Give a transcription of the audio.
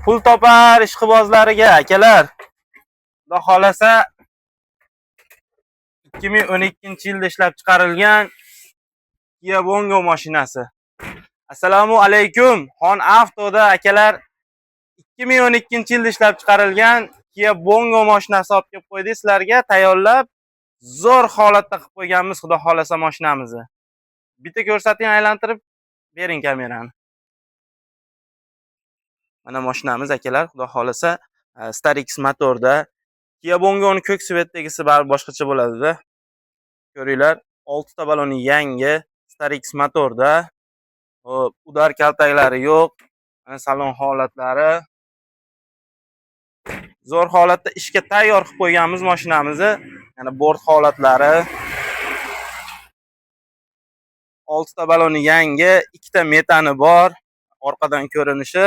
Pul topar ishqibozlariga akalar. Xudo xolasa 2012-yilda ishlab chiqarilgan Kia Bongo mashinasi. Assalomu alaykum. Xon Avtoda akalar 2012-yilda ishlab chiqarilgan Kia Bongo mashinasi olib kelib qo'ydik sizlarga tayyorlab. Zo'r holatda qilib qo'yganmiz xudo xolasa mashinamizni. Bitta ko'rsating, aylantirib bering kamerani. Mana mashinamiz akalar, xudo xolasa Starix motorda. Kia Bongoning ko'k svetdagisi baribir boshqacha bo'ladi-da. Ko'ringlar, 6 ta baloni yangi, Starix motorda. Hop, udar kaltaklari yo'q. Mana salon holatlari. Zo'r holatda ishga tayyor qilib qo'yganmiz mashinamizni. Mana bort holatlari. 6 ta baloni yangi, 2 ta metani bor. Orqadan ko'rinishi